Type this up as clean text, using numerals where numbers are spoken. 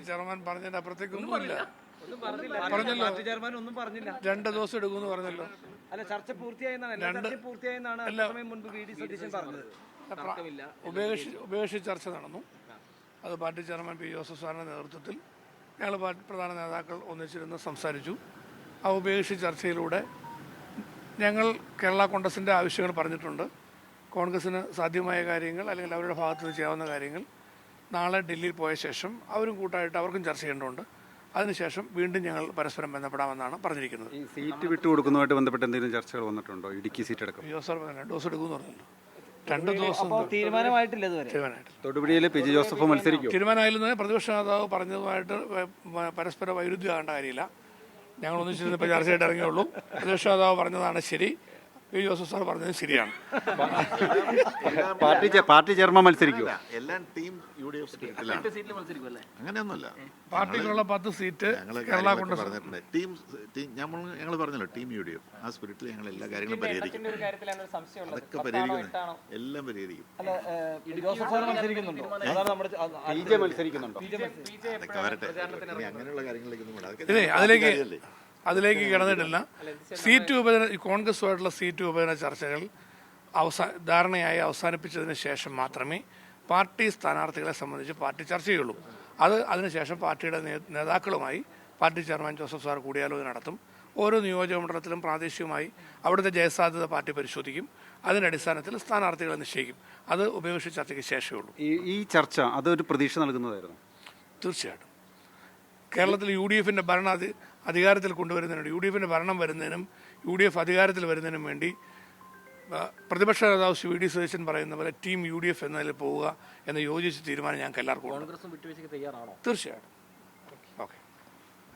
Chairman പറഞ്ഞതിന്റെ അപ്പുറത്തേക്കൊന്നുമില്ല. പറഞ്ഞല്ലോ 2 ദിവസം എടുക്കുമെന്ന് പറഞ്ഞല്ലോ. ചർച്ച ഉപേക്ഷിച്ച് ചർച്ച നടന്നു. അത് പാർട്ടി ചെയർമാൻ പി ജോസഫ് സാറിന്റെ നേതൃത്വത്തിൽ ഞങ്ങൾ പ്രധാന നേതാക്കൾ ഒന്നിച്ചിരുന്ന് സംസാരിച്ചു. ആ ഉപേക്ഷിച്ച് ചർച്ചയിലൂടെ ഞങ്ങൾ കേരള കോൺഗ്രസിൻ്റെ ആവശ്യങ്ങൾ പറഞ്ഞിട്ടുണ്ട്. കോൺഗ്രസ്സിന് സാധ്യമായ കാര്യങ്ങൾ അല്ലെങ്കിൽ അവരുടെ ഭാഗത്ത് നിന്ന് ചെയ്യാവുന്ന കാര്യങ്ങൾ നാളെ ഡൽഹിയിൽ പോയ ശേഷം അവരും കൂട്ടായിട്ട് അവർക്കും ചർച്ച ചെയ്യേണ്ടതുണ്ട്. അതിനുശേഷം വീണ്ടും ഞങ്ങൾ പരസ്പരം ബന്ധപ്പെടാമെന്നാണ് പറഞ്ഞിരിക്കുന്നത്. ഈ സീറ്റ് വിട്ടുകൊടുക്കുന്നതുമായിട്ട് ബന്ധപ്പെട്ട് എന്തെങ്കിലും ചർച്ചകൾ വന്നിട്ടുണ്ടോ? ഇടുക്കി സീറ്റ് അടക്കം ജോസഫ് 2 ദിവസം എടുക്കുമെന്ന് പറഞ്ഞല്ലോ. 2 ദിവസം തീരുമാനമായിട്ടില്ല. തൊടുപുഴയിൽ പി ജെ ജോസഫ് മത്സരിക്കും. തീരുമാനമായില്ലെന്ന് പ്രതിപക്ഷ നേതാവ് പറഞ്ഞതുമായിട്ട് പരസ്പര വൈരുദ്ധ്യമാകേണ്ട കാര്യമില്ല. ഞങ്ങൾ ഒന്നിച്ചിരുന്ന് ഇപ്പോൾ ചർച്ചയായിട്ട് ഇറങ്ങിയുള്ളൂ. പ്രതിപക്ഷ നേതാവ് പറഞ്ഞതാണ് ശരി, പി ജോസഫ് സാർ പറഞ്ഞത് ശരിയാണ്. പാർട്ടി ചെയർമാൻ മത്സരിക്കും. എല്ലാം ടീം UDF സ്പിരിറ്റിലാണ്. അങ്ങനെയൊന്നുമില്ല. പാർട്ടിക്കുള്ള 10 സീറ്റ് കേരള കോൺഗ്രസ് പറഞ്ഞിട്ടുണ്ട്. ഞങ്ങൾ പറഞ്ഞല്ലോ ടീം UDF. ആ സ്പിരിറ്റിൽ ഞങ്ങൾ എല്ലാ കാര്യങ്ങളും പരിഹരിക്കും. അതൊക്കെ പരിഹരിക്കുന്നു. എല്ലാം പരിഹരിക്കും. അതൊക്കെ വരട്ടെ. അങ്ങനെയുള്ള കാര്യങ്ങളിലേക്കൊന്നും അതിലേക്ക് കിടന്നിട്ടില്ല. കോൺഗ്രസുമായിട്ടുള്ള സീറ്റ് വിഭജന ചർച്ചകൾ ധാരണയായി അവസാനിപ്പിച്ചതിന് ശേഷം മാത്രമേ പാർട്ടി സ്ഥാനാർത്ഥികളെ സംബന്ധിച്ച് പാർട്ടി ചർച്ച ചെയ്യുള്ളൂ. അതിനുശേഷം പാർട്ടിയുടെ നേതാക്കളുമായി പാർട്ടി ചെയർമാൻ ജോസഫ് സാർ കൂടിയാലോചന നടത്തും. ഓരോ നിയോജക മണ്ഡലത്തിലും പ്രാദേശികമായി അവിടുത്തെ ജയസാധ്യത പാർട്ടി പരിശോധിക്കും. അതിൻ്റെ അടിസ്ഥാനത്തിൽ സ്ഥാനാർത്ഥികളെ നിശ്ചയിക്കും. അത് ഉപേക്ഷിച്ച് ചർച്ചയ്ക്ക് ശേഷമേ ഉള്ളൂ. ഈ ചർച്ച അതൊരു പ്രതീക്ഷ നൽകുന്നതായിരുന്നു. തീർച്ചയായിട്ടും കേരളത്തിൽ UDFന്റെ അധികാരത്തിൽ കൊണ്ടുവരുന്നതിനും UDFന്റെ ഭരണം വരുന്നതിനും UDF അധികാരത്തിൽ വരുന്നതിനും വേണ്ടി പ്രതിപക്ഷ നേതാവ് VD സതീശൻ പറയുന്ന പോലെ ടീം UDF എന്നതിൽ പോവുക എന്ന യോജിച്ച തീരുമാനം ഞങ്ങൾക്ക് എല്ലാവർക്കും ഉണ്ട്. തീർച്ചയായിട്ടും.